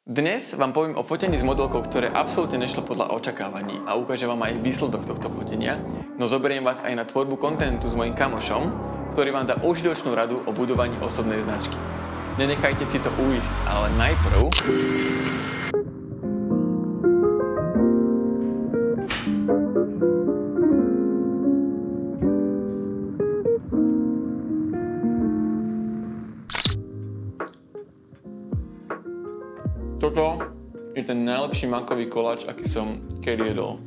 Dnes vám poviem o fotení s modelkou, ktoré absolútne nešlo podľa očakávaní a ukážem vám aj výsledok tohto fotenia, no zoberiem vás aj na tvorbu kontentu s mojím kamošom, ktorý vám dá užitočnú radu o budovaní osobnej značky. Nenechajte si to uísť, ale najprv... Toto je ten najlepší makový koláč, aký som kedy jedol.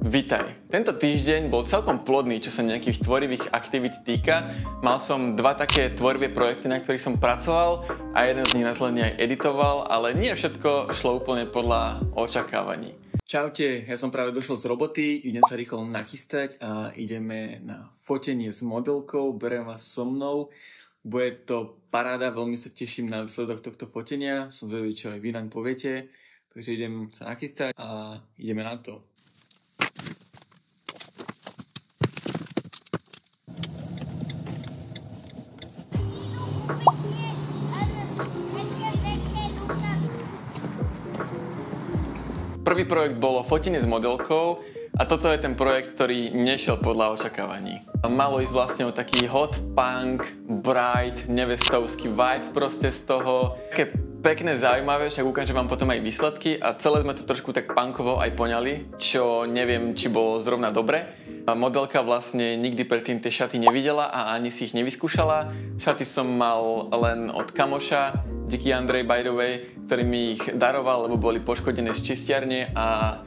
Vitaj. Tento týždeň bol celkom plodný, čo sa nejakých tvorivých aktivít týka. Mal som dva také tvorivé projekty, na ktorých som pracoval a jeden z nich následne aj editoval, ale nie všetko šlo úplne podľa očakávaní. Čaute, ja som práve došiel z roboty, idem sa rýchlo nachystať a ideme na fotenie s modelkou, berem vás so mnou. Bude to paráda, veľmi sa teším na výsledok tohto fotenia, som zvedavý, čo aj vy nám poviete, takže idem sa nachystať a ideme na to. Prvý projekt bolo fotenie s modelkou a toto je ten projekt, ktorý nešiel podľa očakávaní. Malo ísť vlastne o taký hot punk, bright, nevestovský vibe proste z toho. Také pekné, zaujímavé, však ukážem vám potom aj výsledky a celé sme to trošku tak punkovo aj poňali, čo neviem, či bolo zrovna dobre. Modelka vlastne nikdy predtým tie šaty nevidela a ani si ich nevyskúšala. Šaty som mal len od kamoša, díky Andrej by the way, ktorý mi ich daroval, lebo boli poškodené z čistiarne a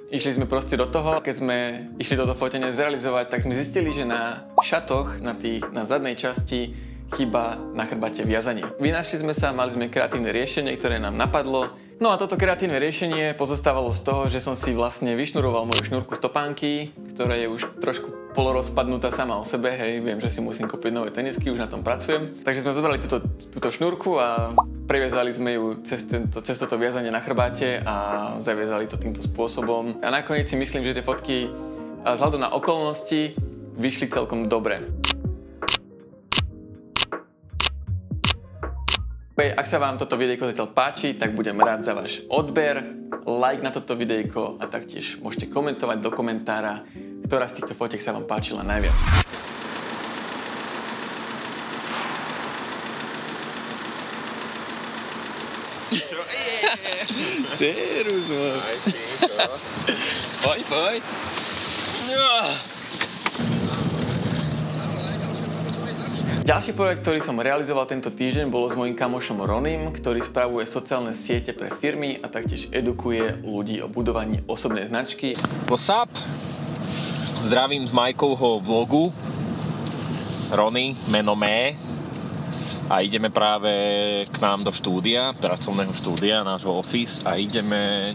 išli sme proste do toho. Keď sme išli toto fotenie zrealizovať, tak sme zistili, že na šatoch, na zadnej časti chýba na chrbate viazanie. Vynašli sme sa, mali sme kreatívne riešenie, ktoré nám napadlo. No a toto kreatívne riešenie pozostávalo z toho, že som si vlastne vyšnuroval moju šnúrku z topánky, ktorá je už trošku polorozpadnutá sama o sebe, hej, viem, že si musím kúpiť nové tenisky, už na tom pracujem. Takže sme zobrali túto šnúrku a previazali sme ju cez toto viazanie na chrbáte a zaviazali to týmto spôsobom. A nakoniec si myslím, že tie fotky vzhľadom na okolnosti vyšli celkom dobre. Ak sa vám toto videjko zatiaľ páči, tak budem rád za váš odber, like na toto videjko a taktiež môžete komentovať do komentára, ktorá z týchto fotiek sa vám páčila najviac. Serus, man. Poj. Ďalší projekt, ktorý som realizoval tento týždeň, bolo s mojím kamošom Ronim, ktorý spravuje sociálne siete pre firmy a taktiež edukuje ľudí o budovaní osobnej značky. What's up? Zdravím z Majkovho vlogu. Rony, meno mé. A ideme práve k nám do štúdia, pracovného štúdia, nášho office a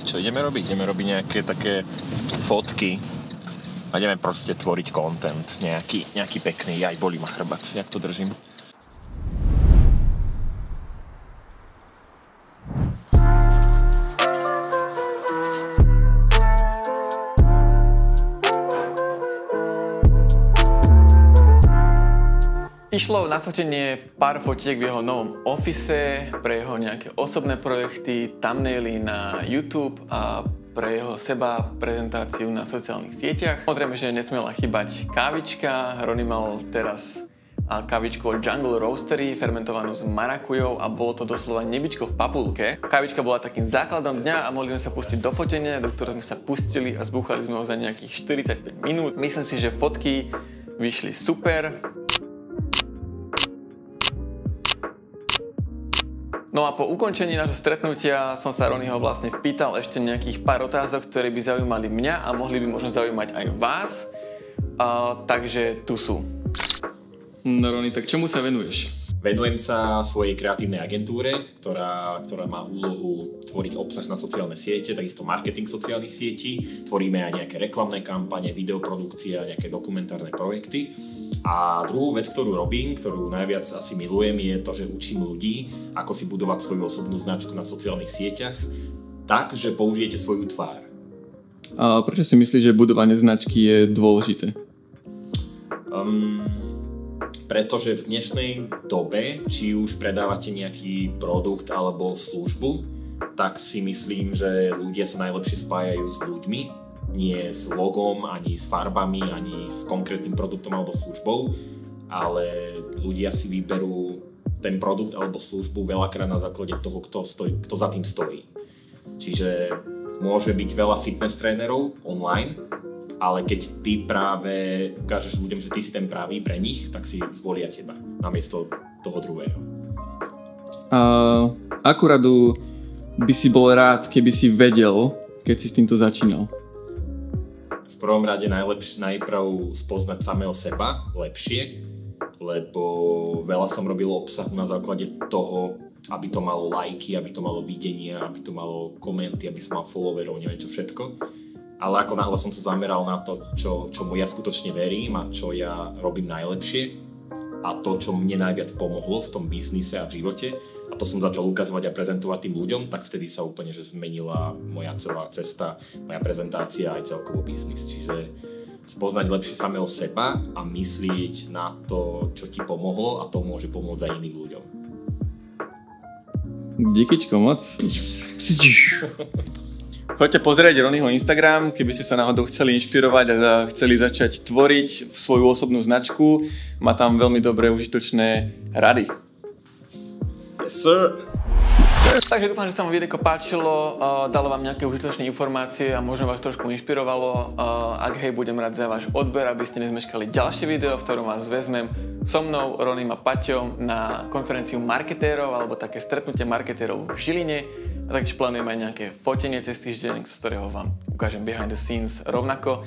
čo ideme robiť? Ideme robiť nejaké také fotky a ideme proste tvoriť content, nejaký pekný, aj bolí ma chrbát, jak to držím. Išlo na fotenie pár fotiek v jeho novom office, pre jeho nejaké osobné projekty, thumbnaily na YouTube a pre jeho prezentáciu na sociálnych sieťach. Samozrejme, že nesmiela chýbať kávička. Rony mal teraz kávičku od Jungle Roastery, fermentovanú s marakujou a bolo to doslova nebičko v papulke. Kávička bola takým základom dňa a mohli sme sa pustiť do fotenia, do ktorého sme sa pustili a zbúchali sme ho za nejakých 45 minút. Myslím si, že fotky vyšli super. No a po ukončení nášho stretnutia som sa Ronyho vlastne spýtal ešte nejakých pár otázok, ktoré by zaujímali mňa a mohli by možno zaujímať aj vás. Takže tu sú. No Rony, tak čomu sa venuješ? Venujem sa svojej kreatívnej agentúre, ktorá má úlohu tvoriť obsah na sociálne siete, takisto marketing sociálnych sietí. Tvoríme aj nejaké reklamné kampane, videoprodukcie a nejaké dokumentárne projekty. A druhú vec, ktorú robím, ktorú najviac asi milujem, je to, že učím ľudí, ako si budovať svoju osobnú značku na sociálnych sieťach, tak, že použijete svoju tvár. A prečo si myslíš, že budovanie značky je dôležité? Pretože v dnešnej dobe, či už predávate nejaký produkt alebo službu, tak si myslím, že ľudia sa najlepšie spájajú s ľuďmi, nie s logom, ani s farbami, ani s konkrétnym produktom alebo službou, ale ľudia si vyberú ten produkt alebo službu veľakrát na základe toho, kto za tým stojí. Čiže môže byť veľa fitness trénerov online, ale keď ty práve ukážeš ľuďom, že ty si ten pravý pre nich, tak si zvolia teba namiesto toho druhého. Akú radu by si bol rád, keby si vedel, keď si s týmto začínal? V prvom rade najprv spoznať samého seba lepšie, lebo veľa som robil obsahu na základe toho, aby to malo lajky, aby to malo videnia, aby to malo komenty, aby som mal followerov, neviem čo všetko. Ale ako náhle som sa zameral na to, čomu ja skutočne verím a čo ja robím najlepšie a to, čo mne najviac pomohlo v tom biznise a v živote, a to som začal ukazovať a prezentovať tým ľuďom, tak vtedy sa úplne že zmenila moja celá cesta, moja prezentácia aj celkovo biznis. Čiže spoznať lepšie samého seba a myslieť na to, čo ti pomohlo, a to môže pomôcť aj iným ľuďom. Díkyčko moc. Choďte pozrieť Ronnyho Instagram, keby ste sa náhodou chceli inšpirovať a chceli začať tvoriť svoju osobnú značku. Má tam veľmi dobré užitočné rady. Yes, sir. Takže dúfam, že sa vám videjko páčilo, dalo vám nejaké užitočné informácie a možno vás trošku inšpirovalo. Ak hej, budem rád za váš odber, aby ste nezmeškali ďalšie video, v ktorom vás vezmem so mnou, Ronnym a Paťom na konferenciu marketérov alebo také stretnutie marketérov v Žiline. A taktiež plánujem aj nejaké fotenie cez týždeň, z ktorého vám ukážem behind the scenes rovnako.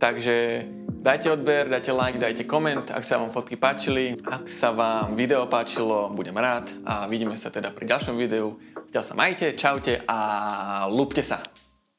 Takže dajte odber, dajte like, dajte koment, ak sa vám fotky páčili. Ak sa vám video páčilo, budem rád a vidíme sa teda pri ďalšom videu. Zatiaľ sa majte, čaute a lúpte sa.